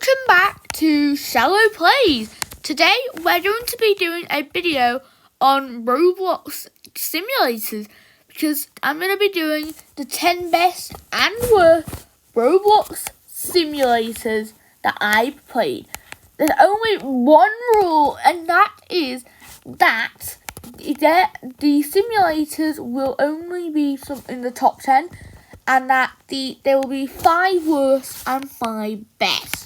Welcome back to Shallow Plays. Today we're going to be doing a video on Roblox simulators because I'm going to be doing the 10 best and worst Roblox simulators that I've played. There's only one rule, and that is that the simulators will only be in the top 10, and that there will be 5 worst and 5 best.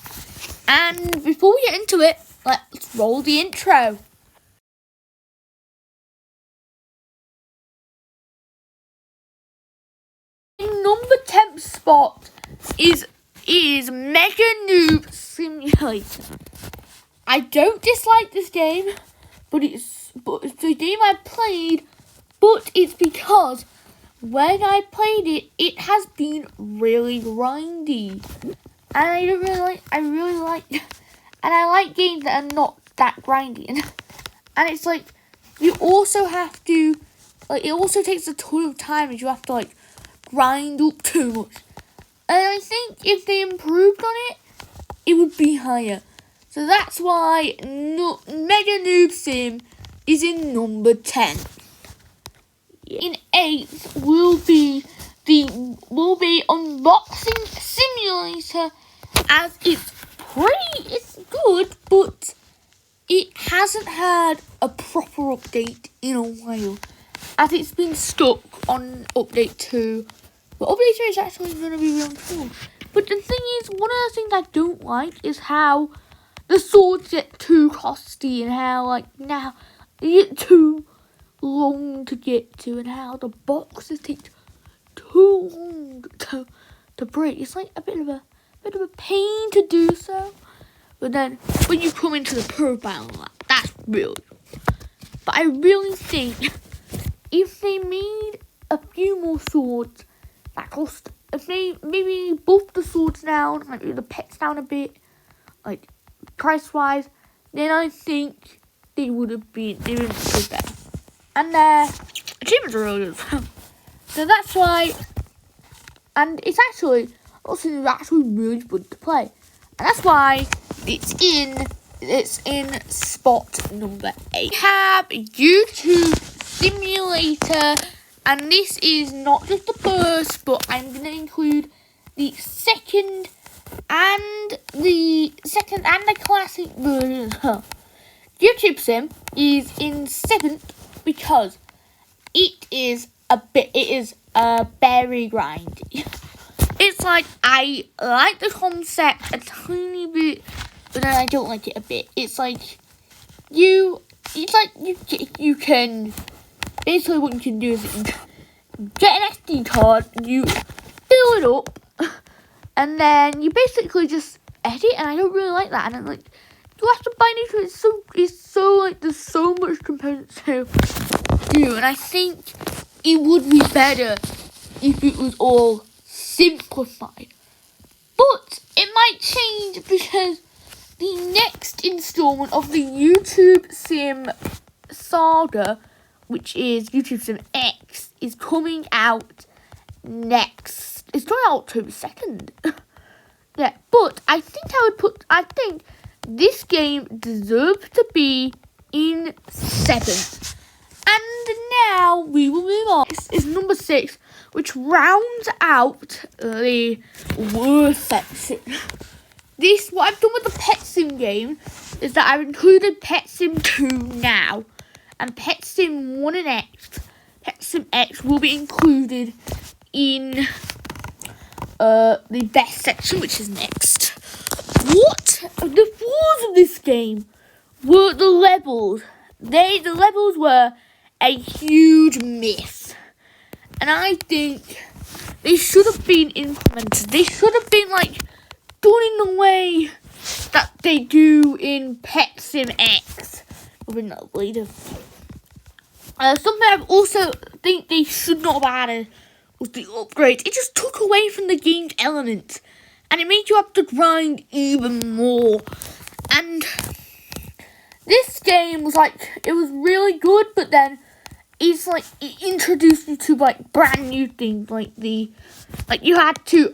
And before we get into it, let's roll the intro. In number 10 spot is Mega Noob Simulator. I don't dislike this game, but it's a game I played, but it's because when I played it, it has been really grindy. And I like games that are not that grindy. And it's like, you also have to, it also takes a ton of time, and you have to grind up too much. And I think if they improved on it, it would be higher. So that's why Mega Noob Sim is in number 10. In 8th will be Unboxing Simulator, as it's good, but it hasn't had a proper update in a while, as it's been stuck on update 2. But update 3 is actually going to be really cool. But the thing is, one of the things I don't like is how the swords get too costly, and how now they get too long to get to, and how the boxes take too long to break. It's like a bit of a pain to do so. But then when you come into the pro battle, that's really good. But I really think if they made a few more swords that cost, if they maybe buff the swords down, maybe the pets down a bit, price wise, then I think they would have been better. And their achievements are really good. So that's why, and it's actually really good to play. And that's why it's in spot number 8. We have YouTube Simulator, and this is not just the first, but I'm going to include the second and the classic version. YouTube Sim is in 7th because it is very grindy. It's I like the concept a tiny bit, but then I don't like it a bit. It's you can, basically what you can do is you get an SD card, you fill it up, and then you basically just edit, and I don't really like that. And then you have to buy into it. There's so much components to do, and I think it would be better if it was all simplified. But it might change because the next installment of the YouTube Sim saga, which is YouTube Sim X, is coming out next. It's coming out October 2nd. Yeah, but I think this game deserves to be in 7th. And now we will move on. This is number 6, which rounds out the worst section. What I've done with the Pet Sim game is that I've included Pet Sim 2 now, and Pet Sim 1 and X, Pet Sim X will be included in the best section, which is next. What the flaws of this game were the levels. The levels were a huge miss, and I think they should have been implemented. They should have been done in the way that they do in Pet Sim X. Later. Something I also think they should not have added was the upgrades. It just took away from the game's elements, and it made you have to grind even more. And this game was it was really good, but then it introduced you to brand new things, you had to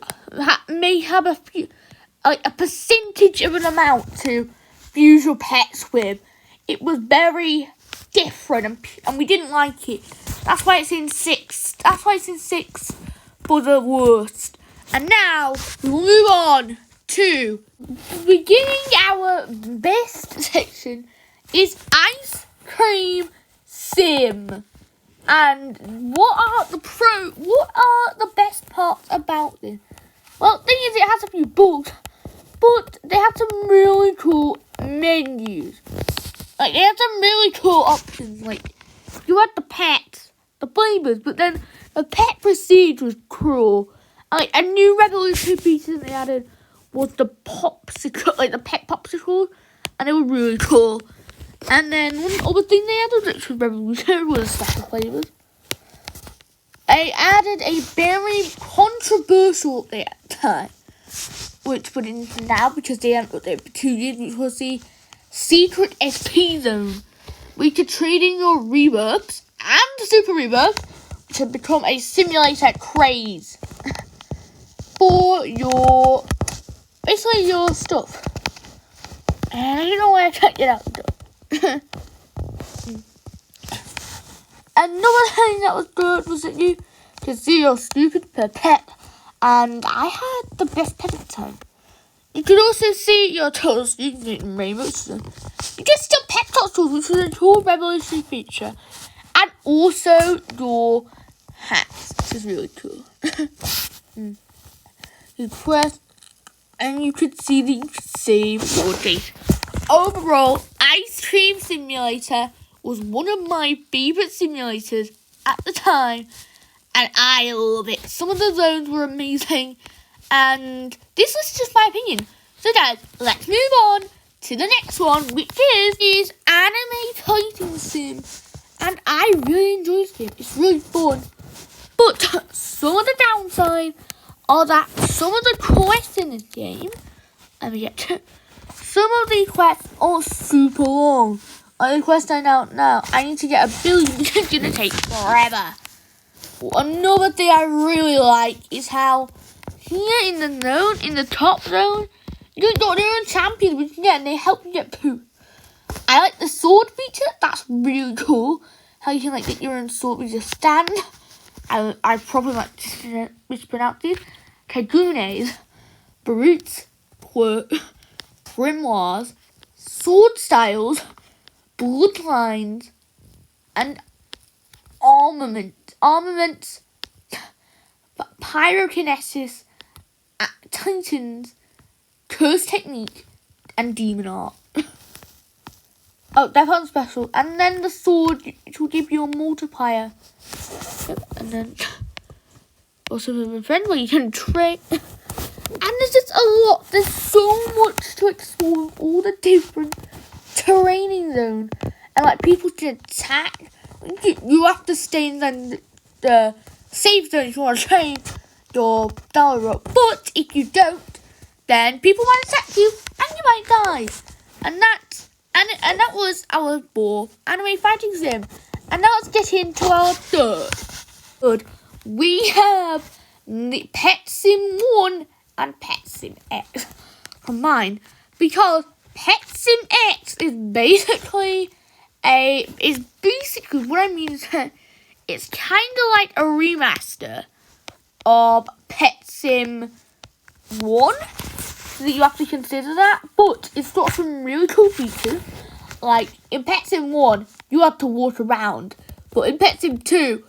may have like a percentage of an amount to use your pets with. It was very different, and we didn't like it. That's why it's in 6. That's why it's in 6 for the worst. And now we will move on to beginning our best section is ice cream sim. And what are the best parts about this? Well, the thing is, it has a few bugs, but they have some really cool menus. Like, they have some really cool options. Like, you had the pets, the flavors, but then the pet prestige was cool. Like, a new revolutionary feature they added was the popsicle, like the pet popsicle, and they were really cool. And then one other thing they added, which was revolutionary, was special flavors. They added a very controversial update at the time, which put in now because they haven't updated for 2 years, which was the secret SP zone, where you could trade in your rebirths and super rebirths, which had become a simulator craze for your, basically your stuff. And I don't know why I can't get out the door. Another thing that was good was that you could see your stupid pet, and I had the best pet at the time. You could also see your turtles using rainbows. You could still pet turtles, which was a cool revolutionary feature, and also your hats, which is really cool. You press, and you could see that you could save your date. Overall, Ice Cream Simulator was one of my favourite simulators at the time, and I love it. Some of the zones were amazing, and this was just my opinion. So guys, let's move on to the next one, which is Anime Fighting Sim, and I really enjoy this game. It's really fun, but some of the downsides are that some of the quests in this game, some of the quests are super long. Like the quest I know now, I need to get 1 billion, which is going to take forever. Another thing I really like is how here in the zone, in the top zone, you got your own champions, which you get, and they help you get poop. I like the sword feature. That's really cool. How you can like get your own sword with your stand. I probably like to mispronounce these. Kagunes, Brutes, Grimoires, Sword Styles, Bloodlines, and Armaments, Pyrokinesis, Titans, Curse Technique, and Demon Art. Oh, that one's special. And then the sword, which will give you a multiplier. Yep, and then also with a friend where you can trade. And there's just a lot. There's so much to explore. All the different terrain zones. And like people can attack. You have to stay in the safe zone if you want to train your dollar up. But if you don't, then people might attack you and you might die. And that was our fourth anime fighting sim. And now let's get into our third. We have the Pet Sim 1 and Pet Sim X combined, because Pet Sim X is basically what I mean is that it's kind of like a remaster of Pet Sim 1. So that you have to consider that, but it's got some really cool features. Like in Pet Sim 1, you have to walk around, but in Pet Sim 2,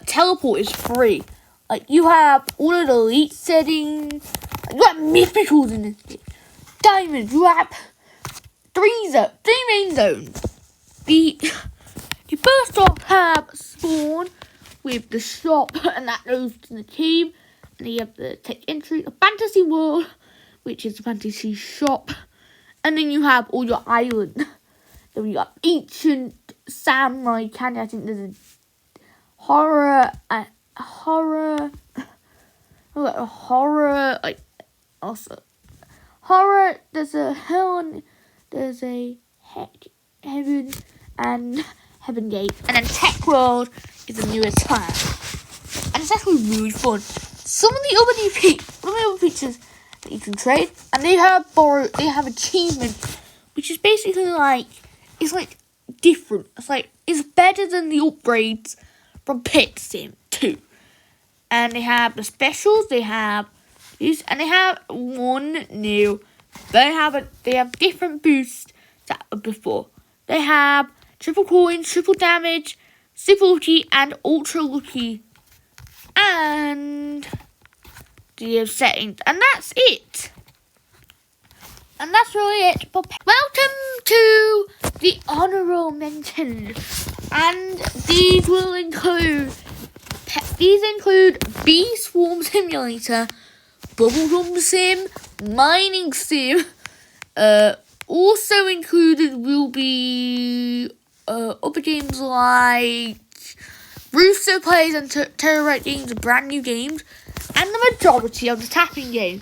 teleport is free. Like you have all of the elite settings. You have mythicals in this game. Diamonds. You have three main zones. You first off have spawn with the shop, and that goes to the team. And then you have the tech entry, a fantasy world, which is the fantasy shop. And then you have all your island. Then you have ancient samurai candy. I think there's a horror, there's a hell, there's a heaven, and heaven gate. And then Tech World is the newest class. And it's actually really fun. some of the other features that you can trade, and they have achievement, which is basically like, it's like different. It's better than the upgrades from Pet Sim 2. And they have the specials, they have these, and they have one new. They have different boosts that were before. They have triple coins, triple damage, super lucky, and ultra lucky. And the settings, and that's it. And that's really it. Welcome to the honorable mentions, and these include Bee Swarm Simulator, Bubblegum Sim, Mining Sim. Also included will be other games like Rooster Plays and Terrorite Games, brand new games, and the majority of the tapping game.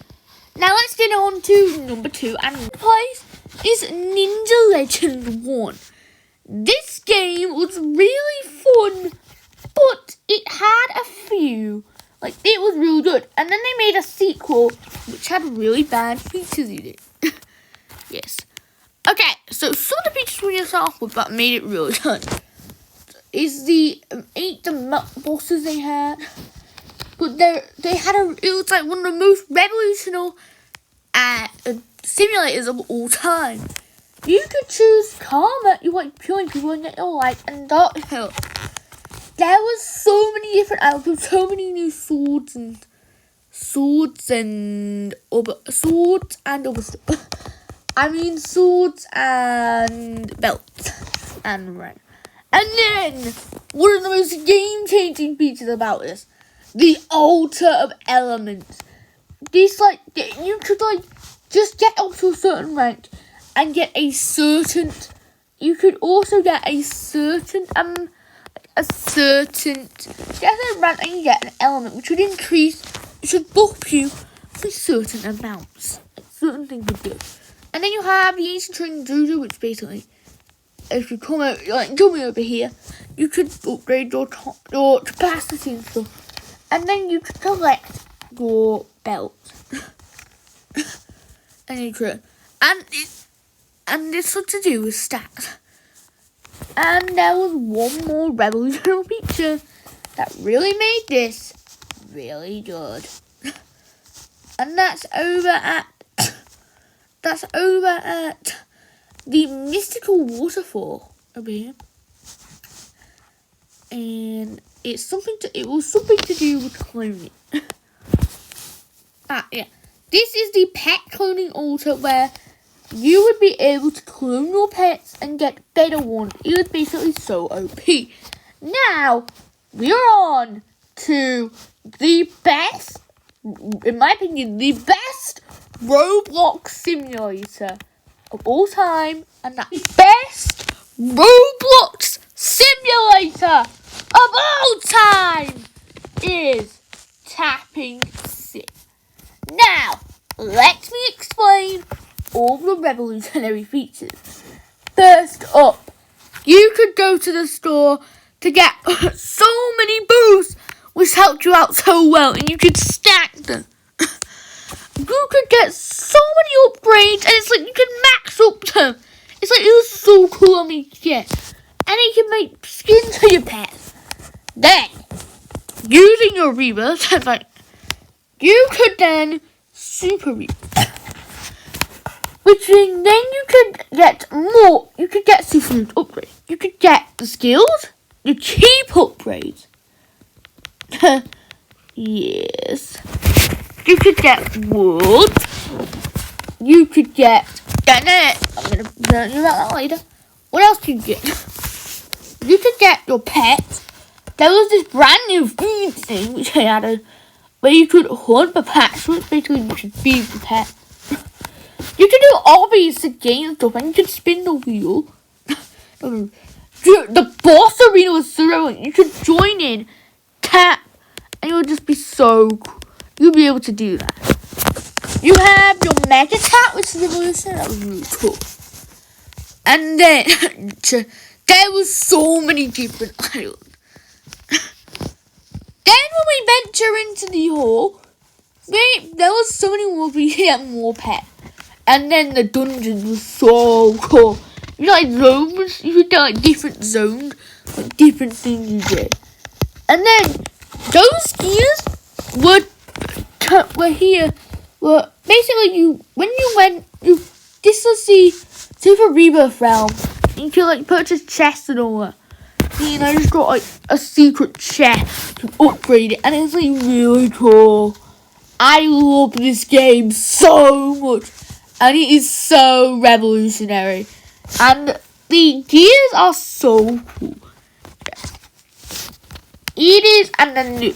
Now let's get on to number 2, and the place is Ninja Legend 1. This game was really fun, but it had a few, it was really good. And then they made a sequel, which had really bad features in it. Yes. Okay, so some of the features we just off with that made it really good is the bosses they had. But it was like one of the most revolutionary simulators of all time. You could choose Karma, you like killing people and get your life, and Dark Hill. There was so many different outfits, so many new swords and other stuff. I mean swords and belts and red. And then one of the most game-changing features about this, the altar of elements. This you could just get up to a certain rank and get a certain. You could also get a certain rank and you get an element which would increase, which would buff you for certain amounts. Certain things would do. And then you have the ancient train Juju, which basically, if you come out over here, you could upgrade your capacity and stuff. And then you could collect your belt. And you could. And it's what to do with stats. And there was one more revolutionary feature that really made this really good. And that's over at the mystical waterfall over here. And it was something to do with cloning. Yeah. This is the pet cloning altar where you would be able to clone your pets and get better ones. It was basically so OP. Now, we are on to the best, in my opinion, the best Roblox simulator of all time. And that best Roblox simulator of all time is Tapping Sim. Now, let me explain all the revolutionary features. First up, you could go to the store to get so many boosts, which helped you out so well, and you could stack them. You could get so many upgrades, and it's like you could max up them. It's like it was so cool on me to get. And you can make skins for your pets. Then, using your rebirth, you could then super rebirth. Which means then you could get more. You could get super upgrades. You could get the skills, the cheap upgrades. Yes. You could get wood. You could get. I'm gonna learn you about that later. What else could you get? You could get your pets. There was this brand new food thing which I added, where you could hunt the pets. So it's basically you should feed the pet. You could do all these game stuff, and you could spin the wheel. The boss arena was so relevant. You could join in, tap, and it would just be so cool. You'll be able to do that. You have your mega tap, which is revolutionary. That was really cool. And then there was so many different islands. when we venture into the hall, there was so many more we get more pets. And then the dungeons were so cool. You know, like zones, you could do like different zones, like different things you did. And then those gears were here. Were basically this was the Super Rebirth realm. You could like purchase chests and all that. And I just got like a secret chest to upgrade it, and it's like really cool. I love this game so much, and it is so revolutionary. And the gears are so cool. It is, and it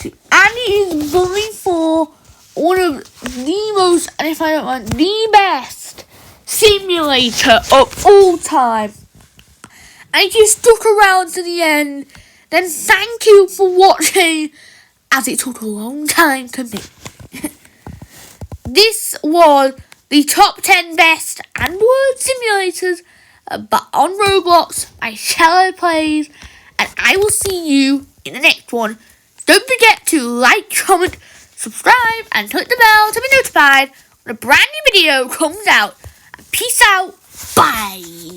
is going for one of the most, and if I don't mind, the best simulator of all time. And if you stuck around to the end, then thank you for watching, as it took a long time to make. This was the top 10 best and worst simulators but on Roblox by Shallow Plays, and I will see you in the next one. Don't forget to like, comment, subscribe, and click the bell to be notified when a brand new video comes out. Peace out. Bye.